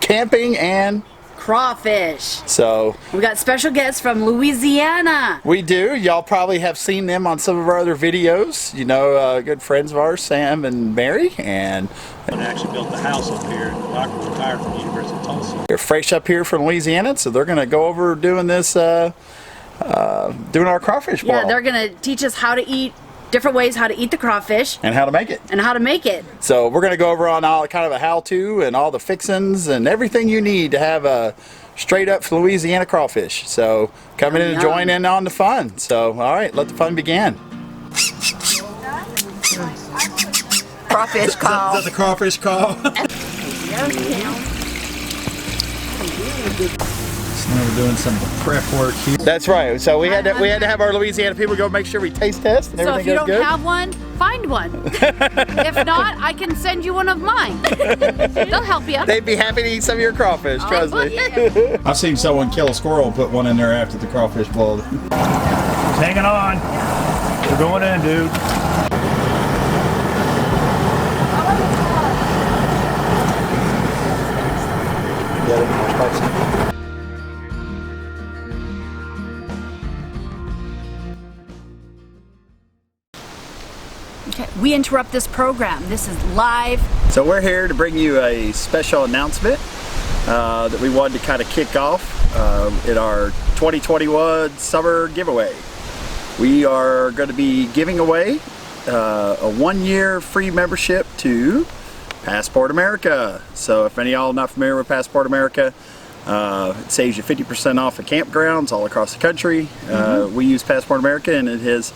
camping and crawfish. So we got special guests from Louisiana. We do. Y'all probably have seen them on some of our other videos. You know, good friends of ours, Sam and Mary, and actually built the house up here. Doctor retired from the University of Tulsa. They're fresh up here from Louisiana, so they're going to go over doing this, doing our crawfish ball. Yeah, they're going to teach us how to eat. Different ways how to eat the crawfish. And how to make it. And how to make it. So we're going to go over on all kind of a how-to and all the fixins and everything you need to have a straight up Louisiana crawfish. So come in and join in on the fun. So all right, let the fun begin. Crawfish call. Is that the crawfish call? Now we're doing some prep work here. That's right. So we had to have our Louisiana people go make sure we taste test and everything goes good. So if you don't have one, find one. If not, I can send you one of mine. They'll help you. They'd be happy to eat some of your crawfish, trust me. I've seen someone kill a squirrel and put one in there after the crawfish boiled. Hanging on. We're going in, dude. Okay, we interrupt this program. This is live. So we're here to bring you a special announcement that we wanted to kind of kick off in our 2021 summer giveaway. We are going to be giving away a 1-year free membership to Passport America. So if any of y'all are not familiar with Passport America, it saves you 50% off of campgrounds all across the country. We use Passport America, and it has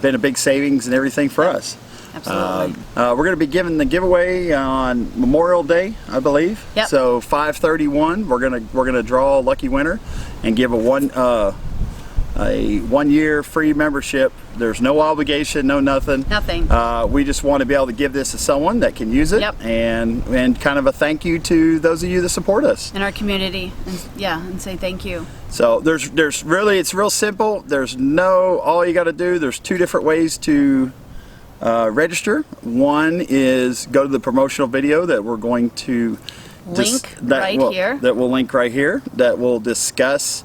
been a big savings and everything for us. Absolutely. We're going to be giving the giveaway on Memorial Day, I believe. Yep. So 5/31, we're gonna draw a lucky winner and give a 1-year free membership. There's no obligation, no nothing. Nothing. We just want to be able to give this to someone that can use it, and kind of a thank you to those of you that support us in our community, and say thank you. So there's really, it's real simple. There's all you got to do. There's 2 different ways to register. One is go to the promotional video that we're going to link here. That will link right here. That will discuss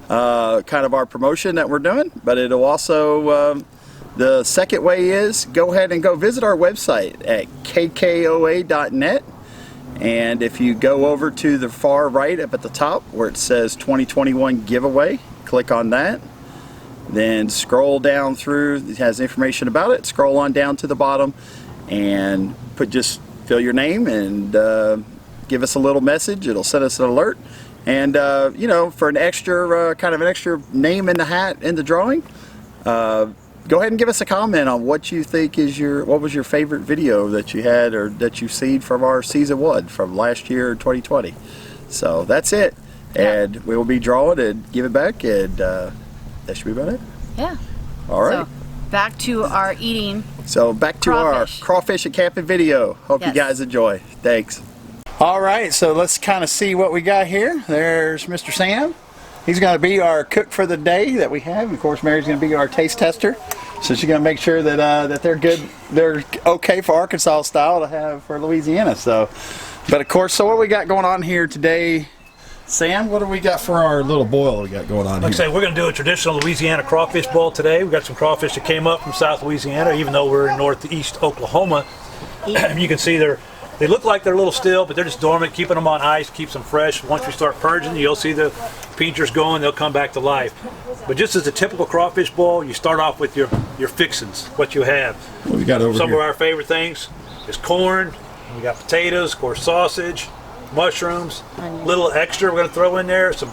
kind of our promotion that we're doing, but it'll also the second way is go ahead and go visit our website at KKOA.net, and if you go over to the far right up at the top where it says 2021 giveaway, click on that, then scroll down through. It has information about it. Scroll on down to the bottom and just fill your name and give us a little message. It'll send us an alert. And you know, for an extra kind of an extra name in the hat in the drawing, go ahead and give us a comment on what you think is what was your favorite video that you had or that you've seen from our season 1 from last year, 2020. So that's it, and we will be drawing and give it back, and that should be about it. Yeah. All right. So back to our eating. So back to our crawfish and camping video. Hope you guys enjoy. Thanks. All right, so let's kind of see what we got here. There's Mr. Sam. He's going to be our cook for the day that we have. And of course, Mary's going to be our taste tester. So she's going to make sure that that they're good, they're okay for Arkansas style to have for Louisiana. So, but of course, so what we got going on here today, Sam? What do we got for our little boil we got going on here? Like I say, we're going to do a traditional Louisiana crawfish boil today. We've got some crawfish that came up from South Louisiana, even though we're in northeast Oklahoma. You can see they look like they're a little still, but they're just dormant. Keeping them on ice keeps them fresh. Once we start purging, you'll see the pinchers going, they'll come back to life. But just as a typical crawfish boil, you start off with your fixins, what you have. What we got over Some here? of our favorite things is corn. We got potatoes, of course, sausage, mushrooms, little extra we're going to throw in there, some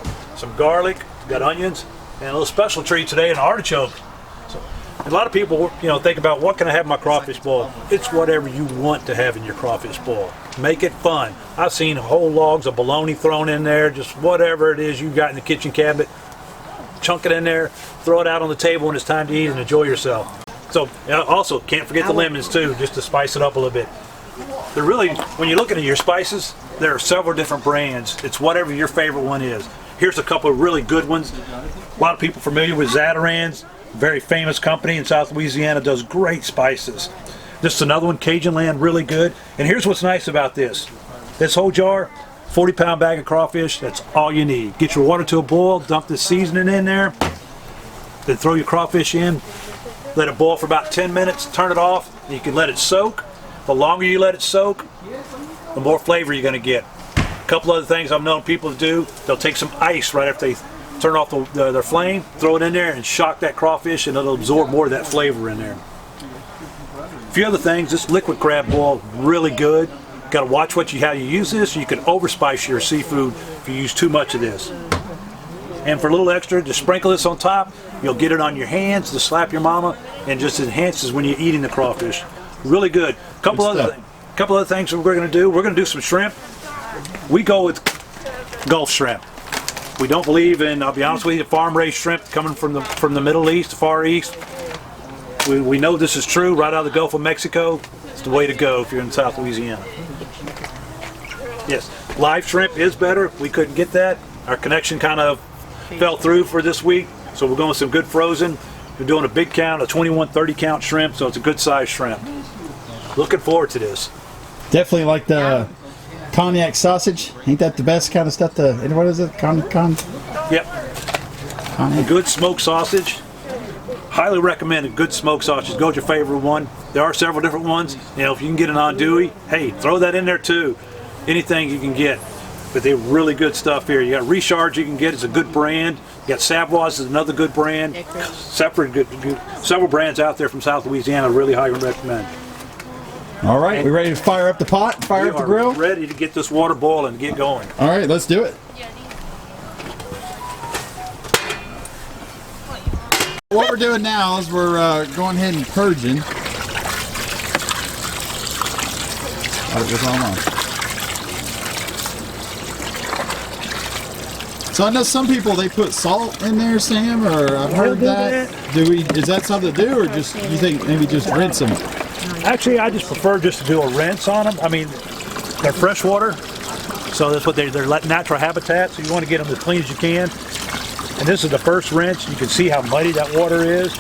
garlic, we got onions, and a little special treat today, an artichoke. A lot of people, think about what can I have in my crawfish boil. It's whatever you want to have in your crawfish boil. Make it fun. I've seen whole logs of bologna thrown in there, just whatever it is you got in the kitchen cabinet. Chunk it in there, throw it out on the table when it's time to eat and enjoy yourself. So also, can't forget the lemons too, just to spice it up a little bit. They're really, when you're looking at your spices, there are several different brands. It's whatever your favorite one is. Here's a couple of really good ones. A lot of people familiar with Zatarain's. Very famous company in South Louisiana, does great spices. This is another one, Cajun Land, really good. And here's what's nice about this. This whole jar, 40-pound bag of crawfish, that's all you need. Get your water to a boil, dump the seasoning in there, then throw your crawfish in, let it boil for about 10 minutes, turn it off, and you can let it soak. The longer you let it soak, the more flavor you're going to get. A couple other things I've known people to do, they'll take some ice right after they turn off their flame, throw it in there and shock that crawfish, and it'll absorb more of that flavor in there. A few other things, this liquid crab boil, really good. Got to watch how you use this. You can overspice your seafood if you use too much of this. And for a little extra, just sprinkle this on top. You'll get it on your hands to slap your mama, and just enhances when you're eating the crawfish. Really good. Couple other things we're going to do. We're going to do some shrimp. We go with Gulf shrimp. We don't believe in, I'll be honest with you, farm-raised shrimp coming from the Middle East, the Far East. We know this is true right out of the Gulf of Mexico. It's the way to go if you're in South Louisiana. Yes, live shrimp is better. We couldn't get that. Our connection kind of fell through for this week, so we're going with some good frozen. We're doing a big count, a 21, 30 count shrimp, so it's a good size shrimp. Looking forward to this. Definitely like the cognac sausage. Ain't that the best kind of stuff to, what is it? Yep. Cognac. A good smoked sausage. Highly recommend a good smoked sausage. Go with your favorite one. There are several different ones. You know, if you can get an andouille, hey, throw that in there too. Anything you can get. But they're really good stuff here. You got Recharge you can get. It's a good brand. You got Savoie is another good brand. Several brands out there from South Louisiana. Really highly recommend. All right, we ready to fire up the pot, fire up the grill? Ready to get this water boiling and get going. All right, let's do it. What we're doing now is we're going ahead and purging. Oh, it was all on. So I know some people, they put salt in there, Sam, or I've heard that. Is that something to do, or just you think maybe just rinse them? Actually, I just prefer just to do a rinse on them. I mean, they're freshwater, so that's what they're natural habitat, so you want to get them as clean as you can. And this is the first rinse. You can see how muddy that water is.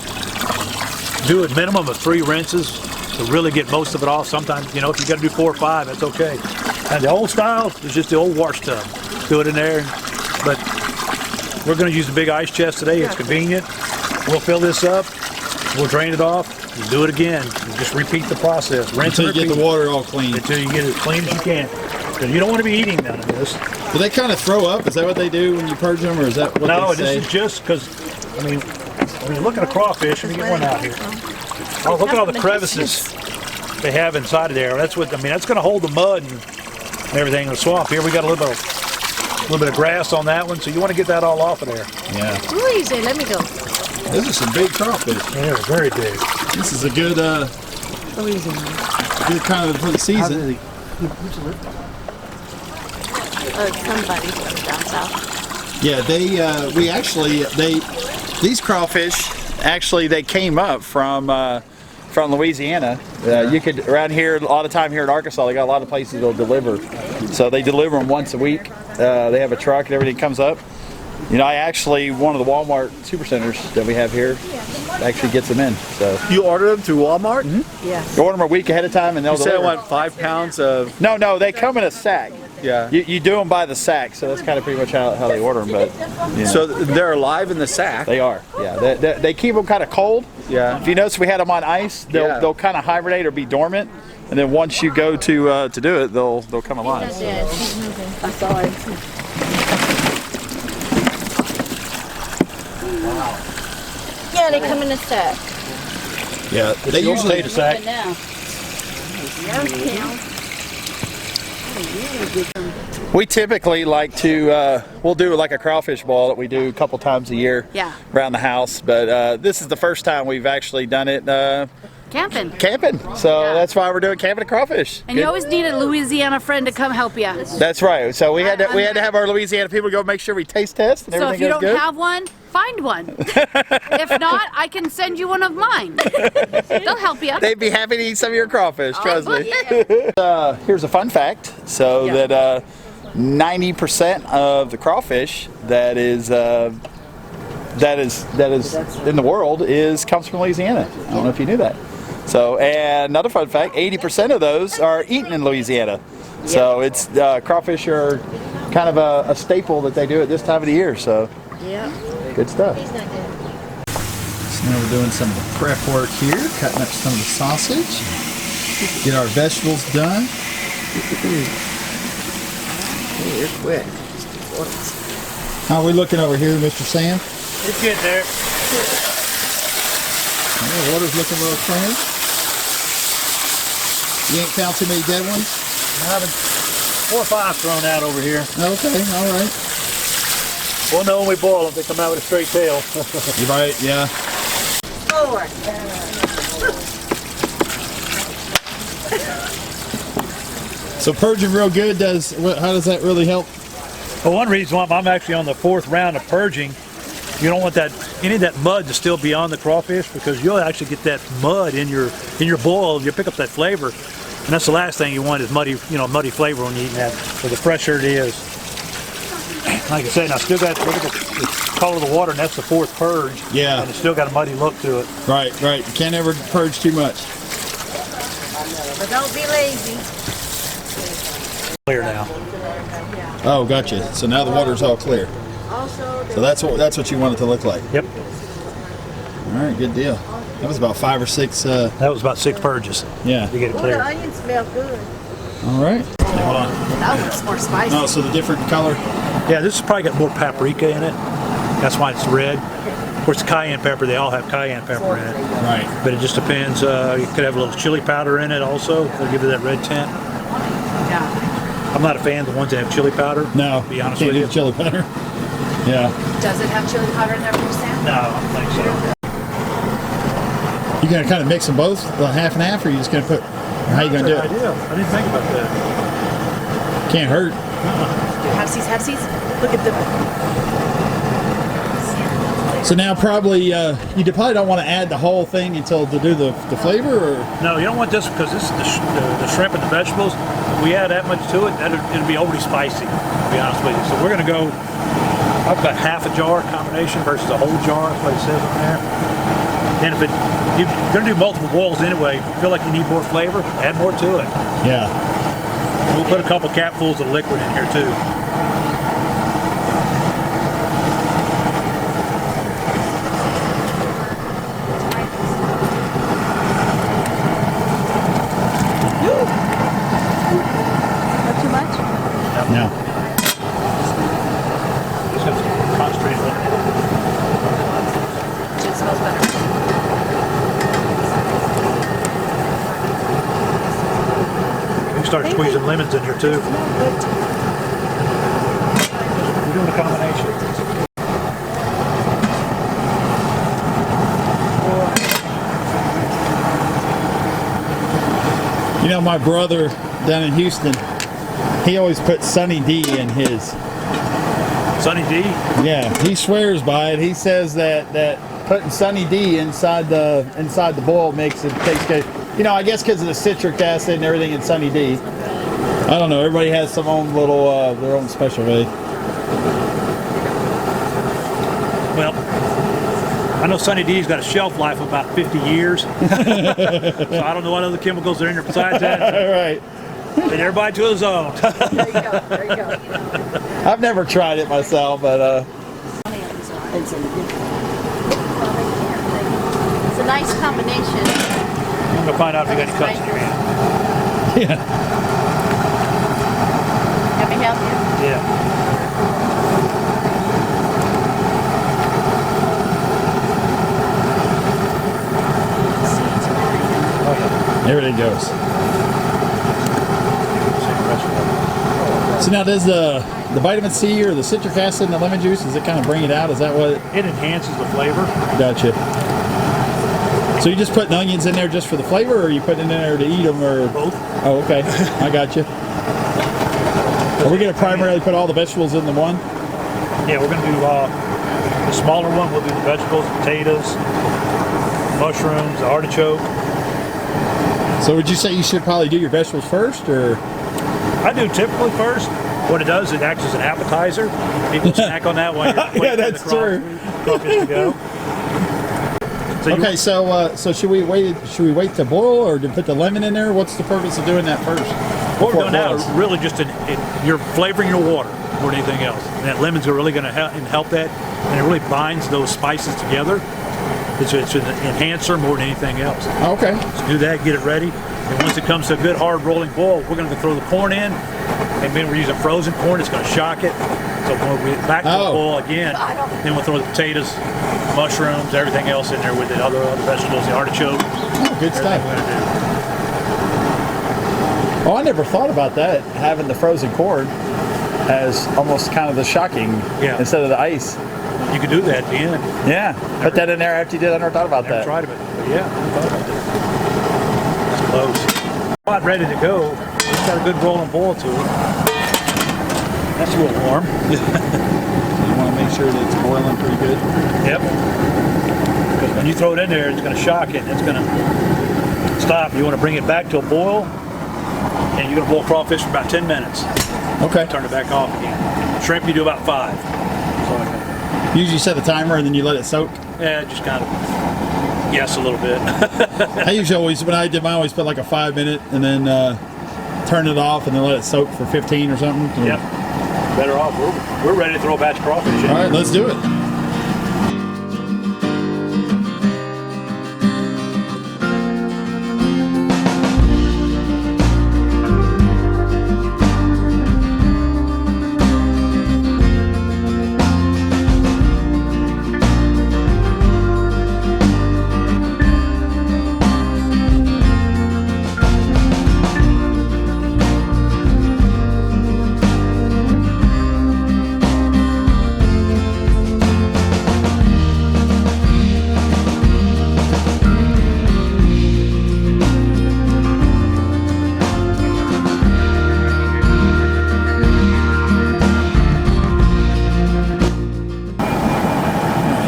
Do a minimum of 3 rinses to really get most of it off. Sometimes, you know, if you got to do 4 or 5, that's okay. And the old style is just the old wash tub. Do it in there. But we're going to use the big ice chest today. It's convenient. We'll fill this up. We'll drain it off. You do it again. You just repeat the process. Rinse until you get the water all clean. Until you get it as clean as you can. Because you don't want to be eating none of this. Do they kind of throw up? Is that what they do when you purge them, or is that what no, they say? No, this is just because, I mean, when you look at a crawfish, let me get one out here. Oh, look at all the crevices they have inside of there. That's what, I mean, that's going to hold the mud and everything in the swamp. Here we got a little bit of grass on that one, so you want to get that all off of there. Yeah. Louise, let me go. This is some big crawfish. Yeah, they're very big. This is a good, good kind of for the season. Somebody from down south. Yeah, these crawfish actually they came up from Louisiana. You could around here a lot of time here in Arkansas. They got a lot of places that'll deliver, so they deliver them once a week. They have a truck and everything comes up. You know, one of the Walmart supercenters that we have here actually gets them in. So you order them through Walmart? Mm-hmm. Yes. You order them a week ahead of time and they'll deliver. You say I want 5 pounds of... No, they come in a sack. Yeah. You do them by the sack, so that's kind of pretty much how they order them. But you know. So they're alive in the sack? They are. Yeah. They keep them kind of cold. Yeah. If you notice, we had them on ice. They'll kind of hibernate or be dormant, and then once you go to do it, they'll come alive. I saw it. Wow. Yeah, they come in a sack. Yeah, they usually take a sack. We typically like to, we'll do like a crawfish boil that we do a couple times a year around the house, but this is the first time we've actually done it Camping. So that's why we're doing camping and crawfish. And you always need a Louisiana friend to come help you. That's right. So we had to have our Louisiana people go make sure we taste test and everything goes good. So if you don't have one, find one. If not, I can send you one of mine. They'll help you. They'd be happy to eat some of your crawfish, trust me. Yeah. Here's a fun fact. So that 90% of the crawfish that is in the world comes from Louisiana. I don't know if you knew that. So, and another fun fact, 80% of those are eaten in Louisiana. So it's crawfish are kind of a staple that they do at this time of the year. So Yeah. good stuff. So now we're doing some of the prep work here, cutting up some of the sausage. Get our vegetables done. You're quick. How are we looking over here, Mr. Sam? It's getting there. The water's looking a little clean. You ain't found too many dead ones? Having 4 or 5 thrown out over here. Okay, all right. We'll know when we boil them. They come out with a straight tail. You right, yeah. So purging real good how does that really help? Well, one reason why I'm actually on the 4th round of purging, you don't want any of that mud to still be on the crawfish, because you'll actually get that mud in your boil. You pick up that flavor, and that's the last thing you want is muddy flavor when you're eating that. So the fresher it is. Like I said, I still got, look at the color of the water, and that's the 4th purge. Yeah. And it's still got a muddy look to it. Right. You can't ever purge too much. But don't be lazy. Clear now. Oh, gotcha. So now the water's all clear. So that's what you want it to look like. Yep. All right, good deal. That was about 5 or 6. That was about 6 purges. Yeah. To get it Oh, the clear. onions smell good. All right. Hold on. That looks more spicy. Oh, so the different color. Yeah, this has probably got more paprika in it. That's why it's red. Of course, the cayenne pepper, they all have cayenne pepper in it. Right. But it just depends. You could have a little chili powder in it also. They'll give you that red tint. Yeah. I'm not a fan of the ones that have chili powder. No. To be honest can't with do you. chili powder. Yeah. Does it have chili powder in there for Sam? No, I don't think so. You gonna kind of mix them both, half and half, or you just gonna put? How you gonna do That's a it? good idea. I didn't think about that. Can't hurt. Have-sees. Look at the... So now probably you probably don't want to add the whole thing until to do the flavor, or No, you don't want this because this is the shrimp and the vegetables. If we add that much to it, it'll be overly spicy, to be honest with you. So we're going to go, I've got half a jar combination versus a whole jar. That's what it says on there. And if you're going to do multiple boils anyway, if you feel like you need more flavor, add more to it. yeah. We'll put a couple capfuls of liquid in here too. Not too much? No. Just have to concentrate on it. It smells better. You can start squeezing lemons in here too. We're doing a combination. You know, my brother down in Houston, he always puts Sunny D in his. Sunny D? Yeah, he swears by it. He says that putting Sunny D inside the boil makes it taste good. You know, I guess because of the citric acid and everything in Sunny D. I don't know. Everybody has some own little their own special way. Well, I know Sunny D's got a shelf life of about 50 years. So I don't know what other chemicals are in there besides that. All right. And everybody to his own. There you go. I've never tried it myself, but It's a nice combination. I'm gonna find out if you got any cuts in your hand. yeah. Let me help you. Yeah. There it goes. So now, does the vitamin C or the citric acid and the lemon juice, does it kind of bring it out? Is that what? It enhances the flavor. Gotcha. So you just putting onions in there just for the flavor, or are you putting it in there to eat them, or? Both. Oh, okay. I got you. Are we going to primarily put all the vegetables in the one? Yeah, we're gonna do the smaller one. We'll do the vegetables, potatoes, mushrooms, the artichoke. So would you say you should probably do your vegetables first, or? I do typically first. What it does, it acts as an appetizer. People snack on that while you're waiting Yeah, for that's the true. crawfish to go. So you- Okay, so should we wait to boil, or to put the lemon in there? What's the purpose of doing that first? What we're doing now boils. is really just you're flavoring your water more than anything else. And that lemon's really going to help that, and it really binds those spices together. It's an enhancer more than anything else. Okay. So do that, get it ready, and once it comes to a good hard rolling boil, we're going to throw the corn in, and then we're using frozen corn. It's going to shock it. So when we back to the boil again, then we'll throw the potatoes, mushrooms, everything else in there with the other vegetables, the artichoke. Oh, good stuff. We're going to do. Oh, I never thought about that, having the frozen corn as almost kind of the shocking instead of the ice. You could do that at the end. Yeah, put that in there after you did. I never thought about Never that. tried it, but yeah, I thought about that. It's close. Pot ready to go. It's got a good rolling boil to it. That's a little warm. You want to make sure that it's boiling pretty good. Yep. Because when you throw it in there, it's going to shock it. It's going to stop. You want to bring it back to a boil, and you're going to boil crawfish for about 10 minutes. Okay. Turn it back off again. Shrimp, you do about 5. So, Usually set a timer and then you let it soak. yeah, just kind of yes a little bit. I usually always, when I did mine, I always put like a 5 minute and then turn it off and then let it soak for 15 or something. Yep. Better off. We're ready to throw a batch of crawfish in. All right, let's do it.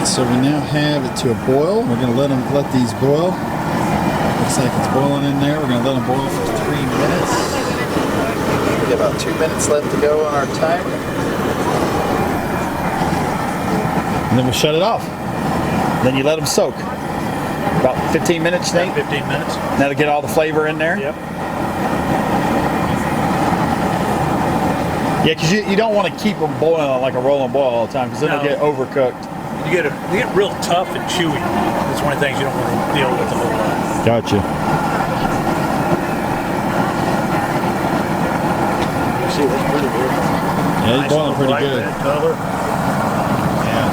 So we now have it to a boil. We're going to let these boil. Looks like it's boiling in there. We're going to let them boil for 3 minutes. We got about 2 minutes left to go on our timer. And then we'll shut it off. Then you let them soak. About 15 minutes, Nate? 15 minutes. That'll get all the flavor in there. Yep. Yeah, because you don't want to keep them boiling like a rolling boil all the time because then No. they'll get overcooked. You get real tough and chewy. That's one of the things you don't want to deal with the whole lot. Gotcha. You see, that's pretty good. Yeah, he's Nice boiling little pretty bright good. red color. Yeah.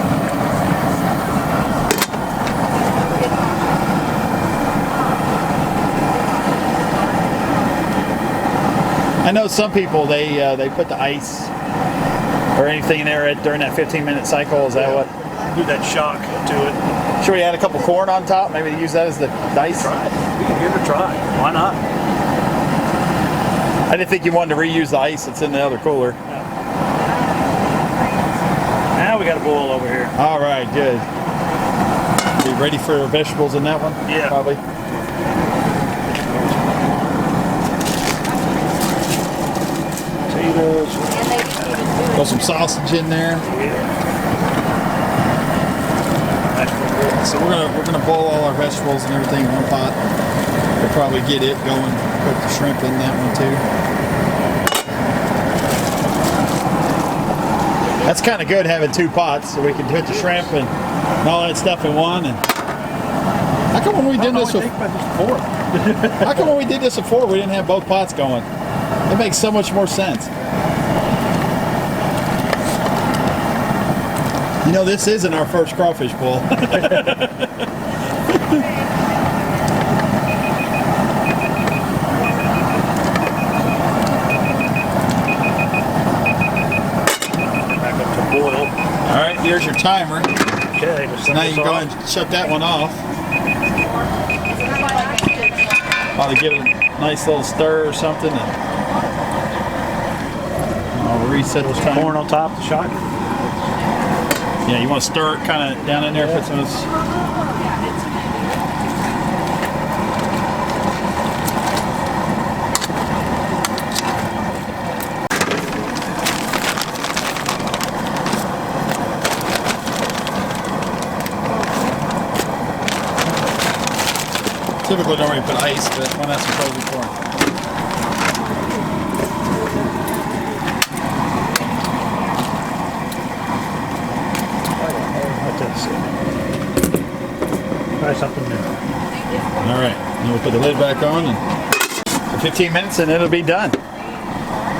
I know some people they put the ice or anything in there during that 15-minute cycle. Is that what? Do that shock to it. Should we add a couple corn on top? Maybe use that as the dice. Try it. We can give it a try. Why not? I didn't think you wanted to reuse the ice that's in the other cooler. Now we got a boil over here. All right, good. Be ready for vegetables in that one? Yeah. Probably. Potatoes. Throw some sausage in there. So we're gonna boil all our vegetables and everything in one pot. We'll probably get it going. Put the shrimp in that one too. That's kind of good having 2 pots, so we can put the shrimp and all that stuff in one. And how come when we did this before? How come when we did this before we didn't have both pots going? It makes so much more sense. You know, this isn't our first crawfish boil. Back up to boil. All right, here's your timer. Okay. So now you can go ahead and shut that one off. Probably give it a nice little stir or something. And I'll reset the timer. Corn on top, the shock. Yeah, you want to stir it kind of down in there, put some of this. Typically don't really put ice, but why not some frozen corn? Try something new. All right, then we'll put the lid back on and for 15 minutes and it'll be done.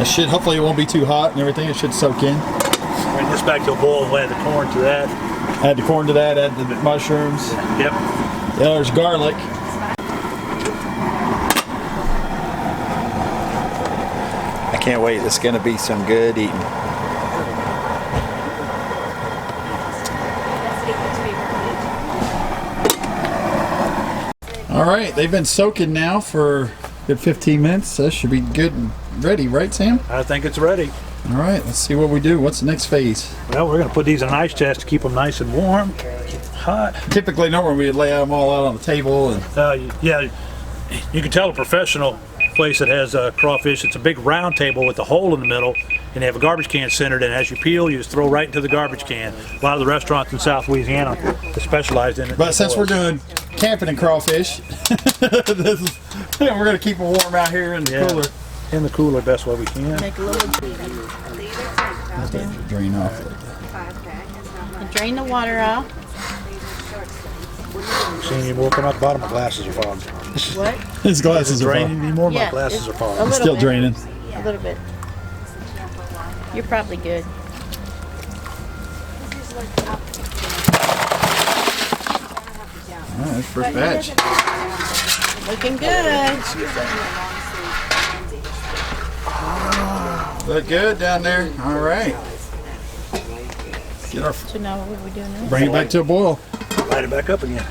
It should, hopefully it won't be too hot and everything. It should soak in. Bring this back to a boil and we'll add the corn to that. Add the corn to that, add the mushrooms. Yep. Yeah, there's garlic. I can't wait. It's going to be some good eating. All right, they've been soaking now for a good 15 minutes. So that should be good and ready, right, Sam? I think it's ready. All right, let's see what we do. What's the next phase? Well, we're going to put these in an ice chest to keep them nice and warm, keep them hot. Typically, normally we lay them all out on the table and Yeah, you can tell a professional place that has crawfish. It's a big round table with a hole in the middle, and they have a garbage can centered, and as you peel, you just throw right into the garbage can. A lot of the restaurants in South Louisiana are specialized in it. But since we're doing camping and crawfish, we're going to keep them warm out here in the cooler. In the cooler, best way we can. Make a little Drain off. drain the water off. Seeing you working out the bottom, my glasses are fogged. What? His glasses are Draining off. anymore, my Yeah, glasses are a fogged. little Still bit. draining. A little bit. You're probably good. All right, first batch. Looking good. Look good down there. All right. Get our, So now what are we doing now? bring it back to a boil. Light it back up again.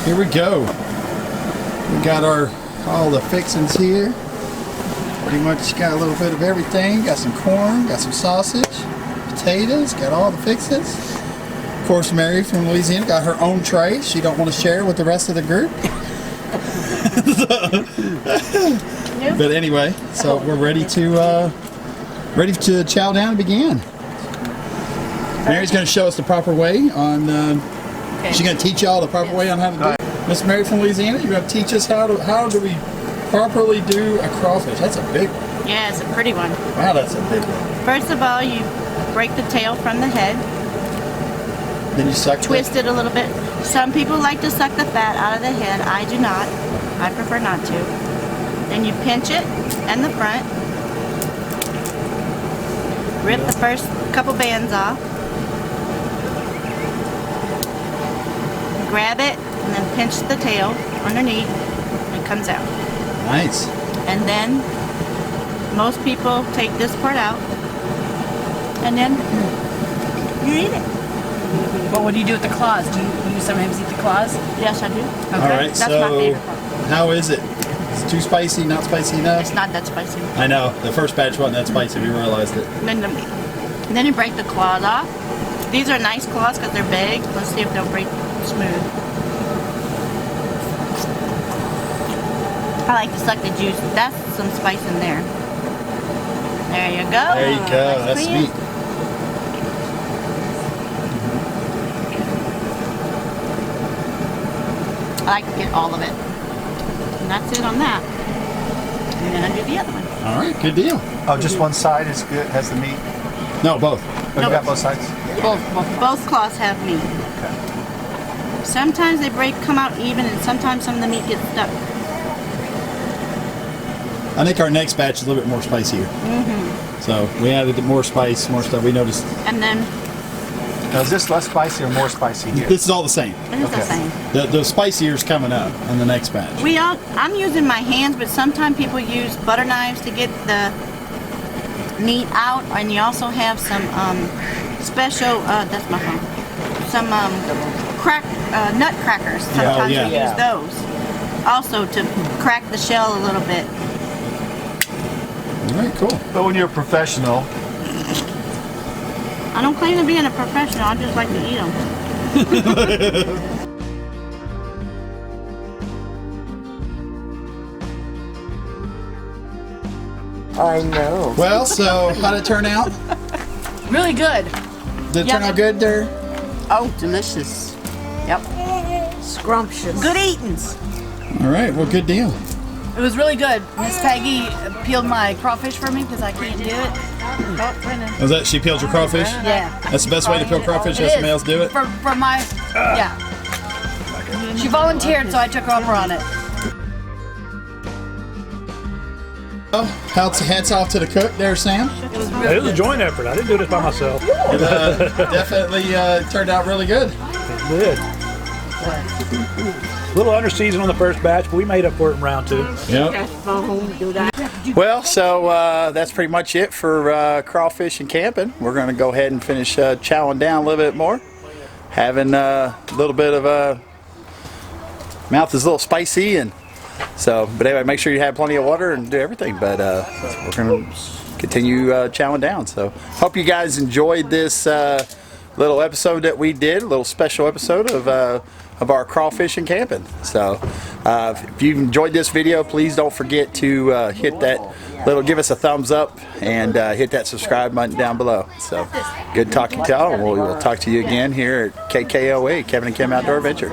Here we go. We got all the fixings here. Pretty much got a little bit of everything. Got some corn, got some sausage, potatoes, got all the fixings. Of course, Mary from Louisiana got her own tray. She don't want to share with the rest of the group. But anyway, so we're ready to chow down and begin. Mary's going to show us the proper way on. She's going to teach y'all the proper way on how to do it. Miss Mary from Louisiana, you're going to teach us how do we properly do a crawfish. That's a big one. Yeah, it's a pretty one. Wow, that's a big one. First of all, you break the tail from the head, Then you suck. twist it a little bit. Some people like to suck the fat out of the head. I do not. I prefer not to. Then you pinch it and the front. Rip the first couple bands off. Grab it and then pinch the tail underneath. It comes out. Nice. And then most people take this part out and then you eat it. But what do you do with the claws? Do you sometimes eat the claws? Yes, I do. Okay. All right. That's so my favorite part. how is it? Is it too spicy? Not spicy enough? It's not that spicy. I know. The first batch wasn't that spicy. We realized it. And then you break the claws off. These are nice claws because they're big. Let's see if they'll break smooth. I like to suck the juice. That's some spice in there. There you go. There you go. Nice That's clean. sweet. I like to get all of it. And that's it on that. And then I do the other one. All right. Good deal. Oh, just one side is good, has the meat? No, both. Oh, you got both sides? Both claws have meat. Sometimes they come out even, and sometimes some of the meat gets stuck. I think our next batch is a little bit more spicier. So we added more spice, more stuff. We noticed And then Now, is this less spicy or more spicy here? this is all the same. it's the same. The spicier is coming up in the next batch. I'm using my hands, but sometimes people use butter knives to get the meat out, and you also have some special. That's my phone. Some nut crackers. Sometimes yeah. you use those also to crack the shell a little bit. All right, cool. But when you're a professional, I don't claim to be a professional. I just like to eat them. I know. Well, so how did it turn out? Really good. Did it turn out good there? Oh, delicious. Yep. Scrumptious. Good eatings. All right, well, good deal. It was really good. Miss Peggy peeled my crawfish for me because I can't do it. Oh, Brennan. Was that she peeled your crawfish? Yeah. That's the best way to peel crawfish. It Has is. somebody else do it? For my, yeah. She volunteered, so I took over on it. Hats off to the cook there, Sam. It was a joint effort. I didn't do this by myself. It definitely turned out really good. It did. A little underseasoned on the first batch, but we made up for it in round 2. Yep. Well, so that's pretty much it for crawfish and camping. We're going to go ahead and finish chowing down a little bit more. Having a little bit of mouth is a little spicy, and so, but anyway, make sure you have plenty of water and do everything. But we're going to continue chowing down. So, hope you guys enjoyed this little episode that we did, a little special episode of our crawfish and camping. So, if you enjoyed this video, please don't forget to hit that give us a thumbs up and hit that subscribe button down below. So, good talking to y'all. We'll talk to you again here at KKOA, Kevin and Kim Outdoor Adventure.